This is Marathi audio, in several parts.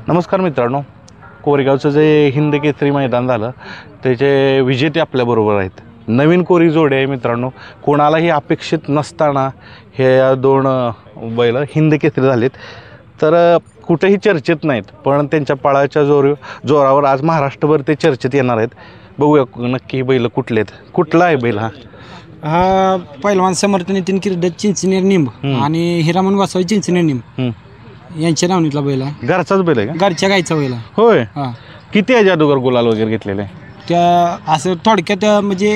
नमस्कार मित्रांनो, कोरेगावचं जे हिंद केसरी मैदान झालं त्याचे विजेते आपल्याबरोबर आहेत. नवीन कोरी जोडे आहे मित्रांनो. कोणालाही अपेक्षित नसताना हे दोन बैल हिंद केसरी झालेत. तर कुठेही चर्चेत नाहीत, पण त्यांच्या पळाच्या जोरावर आज महाराष्ट्रभर ते चर्चेत येणार आहेत. बघूया नक्की बैल कुठले आहेत. कुठला आहे बैल हा पहिलवान समर्थ नितीन किर्डत चिंचनेर निंब आणि हिरामन वासवाई चिंचनेर निंब यांच्या नावनीतला बैल आहे. घरचाच बैल आहे का? घरच्या गायचा बैल आहे. होय. किती आहे जादूगर गुलाल वगैरे घेतलेले? त्या असं थोडक्यात म्हणजे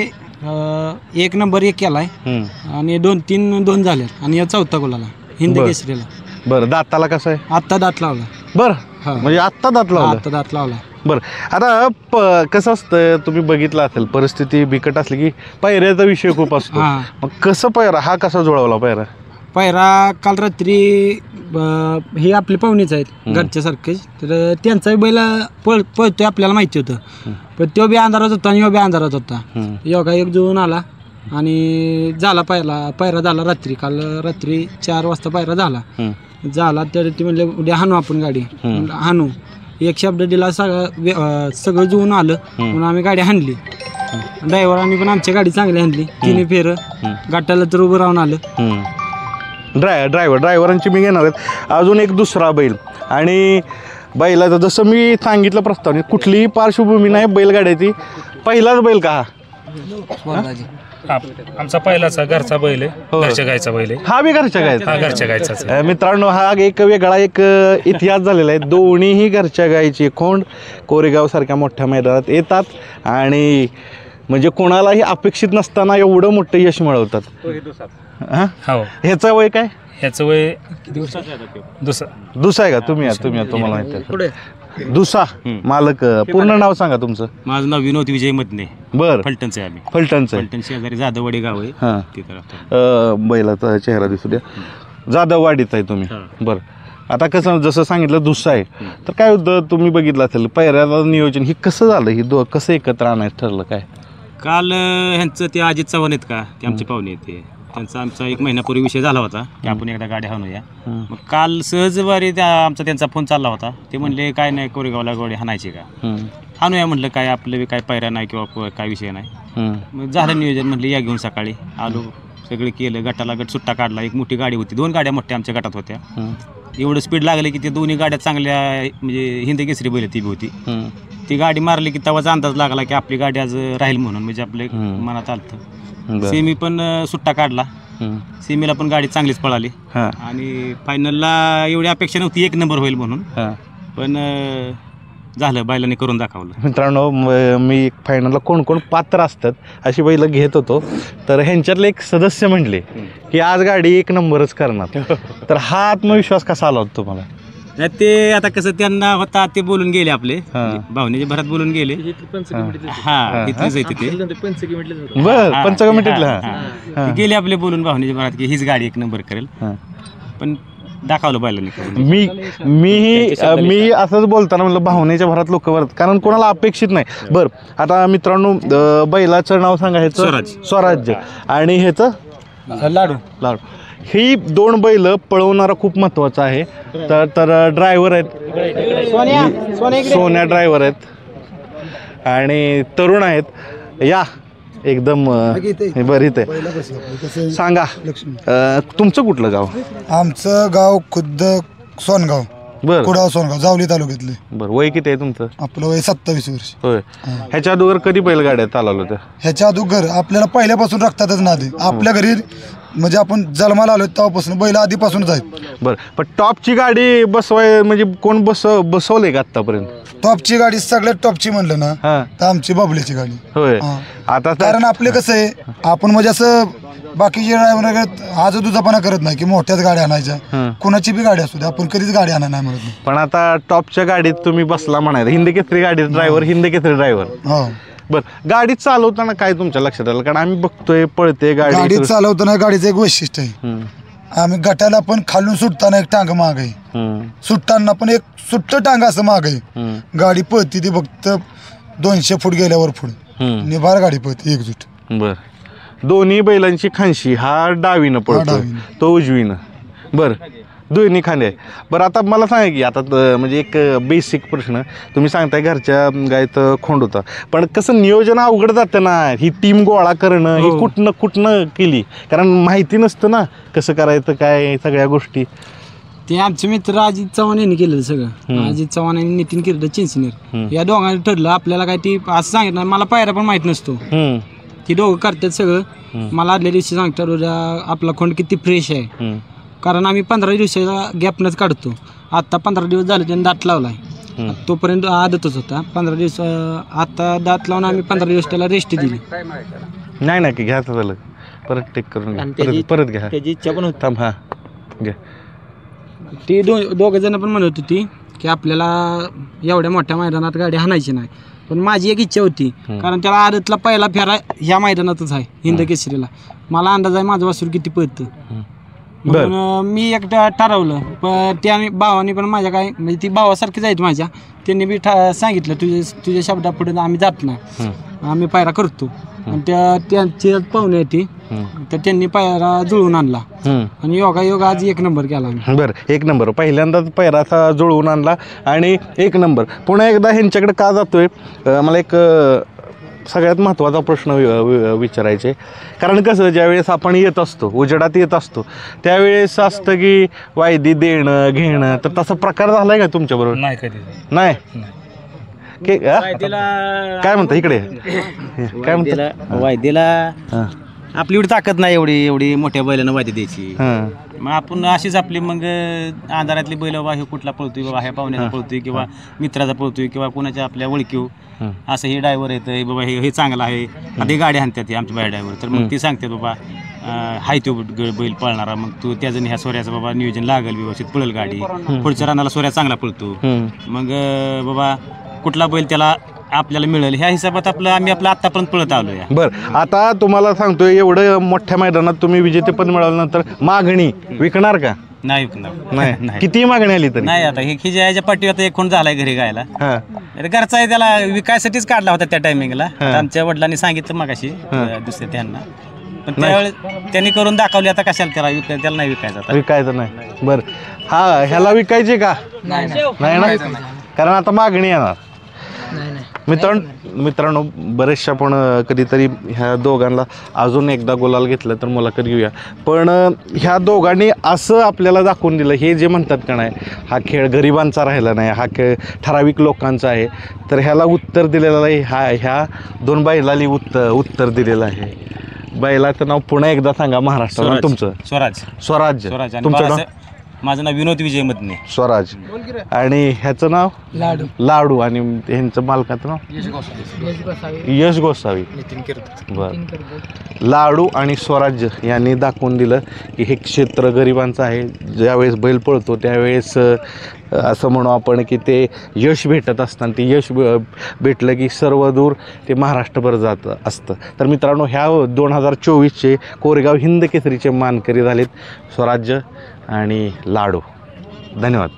1 नंबर 1 केला आहे आणि 2-3 झाले आणि या 4था गुलाल हिंद केसरीला. बरं, दाताला कसं आहे? आत्ता दात लावला. बरं, म्हणजे आत्ता दात लावला? आत्ता दात लावला. बरं, आता कसं असतं, तुम्ही बघितलं असेल, परिस्थिती बिकट असली की पायऱ्याचा विषय खूप असतो. मग कसं पायरा हा कसा जुळवला पायरा काल रात्री हे आपले पाहुणेच आहेत घरच्यासारखेच, तर त्यांचाही बैल पळतोय आपल्याला माहिती होतं, पण तो बी अंधारात होता आणि बी अंधारात होता. योगा एक जुळून आला आणि झाला पायरा झाला रात्री. काल रात्री 4 वाजता पायरा झाला. तर ते म्हणले उद्या हाणू आपण गाडी. हाणू एक शब्द दिला, सगळं जुळून आलं म्हणून आम्ही गाडी हाणली. ड्रायव्हरांनी पण आमची गाडी चांगली हाणली. 3 फेर गाठाला तर उभं राहून आलं. ड्रायव्हरांची मी घेणार आहेत. अजून एक दुसरा बैल आणि बैलाचं जसं मी सांगितलं प्रस्तावनेत कुठलीही पार्श्वभूमी नाही बैलगाड्याची. पहिलाच बैल का हा? आमचा पहिलाचा घरचा बैल आहे. घरच्या गायचा बैल आहे. हा बी घरच्या गायचा? घरच्या गायचा. मित्रांनो, हा एक वेगळा इतिहास झालेला आहे. दोन्हीही घरच्या गायची खोंड कोरेगाव सारख्या मोठ्या मैदानात येतात आणि म्हणजे कोणालाही अपेक्षित नसताना एवढं मोठं यश मिळवतात. ह्याचं वय काय? ह्याचं वय दुसा आहे का? तुम्ही तुम्हाला माहिती आहे दुसा मालक. पूर्ण नाव सांगा तुमचं. माझं नाव विनोद विजय मदने. बरं, फलटणचं आहे. आम्ही फलटणचं शेजारी जाधववाडी गाव आहे. बैलाचा चेहरा दिसू द्या. जाधववाडीचा आहे तुम्ही. बरं, आता कसं जसं सांगितलं दुसा आहे, तर काय होतं तुम्ही बघितलं असेल पायऱ्याला नियोजन ही कसं झालं, ही कसं एकत्र आणायचं ठरलं काय? काल ह्यांचं ते अजित चव्हाण आहेत का, ते आमचे पाहुणे आहेत. त्यांचा आमचा 1 महिन्यापूर्वी विषय झाला होता की आपण एकदा गाडी हाणूया. मग काल सहजवारी त्यांचा फोन चालला होता. ते म्हणले काय नाही, कोरेगावला गाडी हाणायची का, हाणूया. म्हटलं काय आपलं काय पायऱ्या नाही किंवा काय विषय नाही. मग झालं नियोजन. म्हटलं या घेऊन. सकाळी आलो, सगळं केलं. गटाला गट सुट्टा काढला. एक मोठी गाडी होती, 2 गाड्या मोठ्या आमच्या गटात होत्या. एवढं स्पीड लागलं की ते दोन्ही गाड्या चांगल्या म्हणजे हिंद केसरी बैल ती बी होती. ती गाडी मारली की तेव्हाच अंदाज लागला की आपली गाडी आज राहील म्हणून, म्हणजे आपल्या मनात आलं. सेमी पण सुट्टा काढला. सेमीला पण गाडी चांगलीच पळाली आणि फायनलला एवढी अपेक्षा नव्हती 1 नंबर होईल म्हणून, पण झालं, बैलाने करून दाखवलं. मित्रांनो, मी फायनलला कोण कोण पात्र असतात अशी बैल घेत होतो, तर ह्यांच्यातले एक सदस्य म्हणले की आज गाडी 1 नंबरच करणार. तर हा आत्मविश्वास कसा आला होता तुम्हाला? नाही, ते आता कसं त्यांना होता, ते बोलून गेले आपले भावनेच्या भरात बोलून गेले. हा, इथलेच आहे तिथे. बरं, पंचकमिटीतला गेले आपले बोलून भावनेच्या भरात की हीच गाडी 1 नंबर करेल. पण दाखवलं बैलांनी. मी असंच बोलताना म्हणलं भावनेच्या भरात लोक भरत, कारण कोणाला अपेक्षित नाही. बरं, आता मित्रांनो, बैलाचं नाव सांगा. ह्याचं स्वराज्य आणि ह्याचं लाडू. ही 2 बैल पळवणारा खूप महत्वाचा आहे. तर ड्रायव्हर आहेत, सोन्या ड्रायव्हर आहेत आणि तरुण आहेत. या एकदम बरीच आहे. सांगा तुमचं कुठलं गाव? आमचं गाव खुद्द सोनगाव. बरं, कुडाव सोनगाव, जावली तालुक्यातले. बरं, वय किती आहे तुमचं? आपलं वय 27 वर्ष. होय. ह्याच्या अगोदर कधी बैलगाड्या चालवलं होतं? ह्याच्या अगोदर आपल्याला पहिल्यापासून रक्तातच नादी. आपल्या घरी म्हणजे आपण जन्माला आलो तेव्हापासून बैल आधीपासूनच आहेत. बरं, पण टॉपची गाडी बसवाय म्हणजे कोण बसवले का आतापर्यंत? टॉपची गाडी सगळ्यात टॉपची म्हणलं ना तर आमची बबलीची गाडी. होय. आता कारण आपले कसं आहे, आपण म्हणजे असं बाकीचे ड्रायव्हर आज दुजापणा करत नाही की मोठ्याच गाड्या आणायच्या, कोणाची बी गाडी असू दे, आपण कधीच गाडी आणा नाही म्हणत नाही. पण आता टॉपच्या गाडीत तुम्ही बसला म्हणायचं, हिंद केसरी गाडीत ड्रायव्हर, हिंद केसरी ड्रायव्हर. बरं, गाडी चालवताना काय तुमच्या लक्षात आलं? कारण आम्ही बघतोय पळते गाडी चालवताना गाडीचं एक वैशिष्ट्य आहे, आम्ही गटाला पण खालून सुटताना एक टांग माग आहे, सुटताना पण एक सुट्ट टांग असं माग आहे. गाडी पळती ती फक्त 200 फूट गेल्यावर पुढे निभार गाडी पळते एकजूट. बरं, दोन्ही बैलांची खांशी हा डावीनं पळतो, तो उजवीनं. बरं, दोन्ही खांदे आहे. बरं आता मला सांगा की आता म्हणजे एक बेसिक प्रश्न, तुम्ही सांगताय घरच्या गायत खोंड होता, पण कसं नियोजन अवघड जातं ना, ही टीम गोळा करणं ही कुठनं केली, कारण माहिती नसतं ना कसं करायचं काय सगळ्या गोष्टी. ते आमचे मित्र अजित चव्हाण यांनी केलेलं सगळं. अजित चव्हाण आणि नितीन किर्ड चिंचनेर या दोघांनी ठरलं. आपल्याला काय ती असं सांगितलं, मला पायऱ्या पण माहीत नसतो, ती दोघं करतात सगळं. मला आदल्या दिवशी सांगतात उद्या आपला खोंड किती फ्रेश आहे, कारण आम्ही 15 दिवसाचा गॅपनच काढतो. आत्ता 15 दिवस झाले त्यांनी दात लावलाय, तोपर्यंत आदतच होता 15 दिवस. आता दात लावून आम्ही 15 दिवस त्याला रेस्ट दिली. नाही की घ्यायचं झालं परत टेक करून घ्या, परत घ्या, त्याची इच्छा पण होती. हां घ्या. ती दोघं जण पण म्हणत होती की आपल्याला एवढ्या मोठ्या मैदानात गाडी हाणायची नाही, पण माझी एक इच्छा होती, कारण त्याला आदतला पहिला फेरा ह्या मैदानातच आहे हिंद केसरीला. मला अंदाज आहे माझं वासरू किती पळतं, म्हणून मी एकदा ठरवलं. पण त्याने भावाने पण माझ्या काय म्हणजे ती भावासारखीच आहेत माझ्या, त्यांनी बी सांगितलं तुझ्या शब्दापुढे आम्ही जात नाही, आम्ही पायरा करतो. आणि त्यांची पाहुणे येते तर त्यांनी पायरा जुळवून आणला आणि योगा आज 1 नंबर केला. बरं 1 नंबर पहिल्यांदाच पायराचा जुळवून आणला आणि 1 नंबर. पुन्हा एकदा ह्यांच्याकडे का जातोय, मला एक सगळ्यात महत्त्वाचा प्रश्न विचारायचे, कारण कसं ज्यावेळेस आपण येत असतो उजेडात येत असतो त्यावेळेस असतं की वायदी देणं घेणं, तर तसा प्रकार झालाय का तुमच्याबरोबर? नाही कधी नाही. काय म्हणता इकडे, काय म्हणता वायदेला आपली एवढी ताकद नाही, एवढी मोठ्या बैलांना वायदी द्यायची. मग आपण अशीच आपली मग अंधारातली बैल बाबा हे कुठला पळतोय बाबा, ह्या पाहुण्याचा पळतोय किंवा मित्राचा पळतोय किंवा कुणाच्या आपल्या ओळखीव असं हे ड्रायव्हर येतं बाबा, हे चांगलं आहे, आता गाडी आणतात हे आमच्या बाय ड्रायव्हर, तर मग ती सांगतात बाबा हाय तो बैल पळणारा, मग तू त्याजण ह्या सोऱ्याचं बाबा नियोजन लागल, व्यवस्थित पळल गाडी, पुढच्या रानाला सोऱ्या चांगला पळतो, मग बाबा कुठला बैल त्याला आपल्याला मिळेल ह्या हिशोबात आम्ही आतापर्यंत पळत आलो. बरं आता तुम्हाला सांगतोय एवढं मोठ्या मैदानात तुम्ही विजेतेपद मिळाल्यानंतर मागणी विकणार का? नाही विकणार, नाही. किती मागणी आली तरी नाही. आता हे ज्याच्या पाठीवर आता एक कोण झालाय घरी गायला, घरचा आहे त्याला विकायसाठीच काढला होता त्या टायमिंगला. आमच्या वडिलांनी सांगितलं मगाशी दुसऱ्या त्यांना, पण त्यावेळेस त्यांनी करून दाखवली. आता कशाला त्याला नाही विकायचं नाही. बरं ह्याला विकायचे का? नाही ना, कारण आता मागणी येणार. मित्रांनो बरेचशा पण कधीतरी ह्या दोघांना अजून एकदा गुलाल घेतलं तर मुलाखत घेऊया. पण ह्या दोघांनी असं आपल्याला दाखवून दिलं, हे जे म्हणतात का नाही हा खेळ गरिबांचा राहिला नाही, हा खेळ ठराविक लोकांचा आहे, तर ह्याला उत्तर दिलेलं आहे. ह्या 2 बैलांनी उत्तर दिलेलं आहे. बैलाचं नाव पुन्हा एकदा सांगा महाराष्ट्रात. तुमचं? स्वराज्य. तुमचं नाव? माझं नाव विनोद विजय मदने. स्वराज. आणि ह्याचं नाव? लाडू. आणि ह्यांचं मालकाचं नाव? यश गोसावी. बरं. लाडू आणि स्वराज्य यांनी दाखवून दिलं की हे क्षेत्र गरिबांचं आहे. ज्यावेळेस बैल पळतो त्यावेळेस असं म्हणू आपण की ते यश भेटत असताना ते यश भेटलं की सर्व दूर ते महाराष्ट्रभर जात असतं. तर मित्रांनो ह्या 2024चे कोरेगाव हिंद केसरीचे मानकरी झालेत स्वराज्य आणि लाडू. धन्यवाद.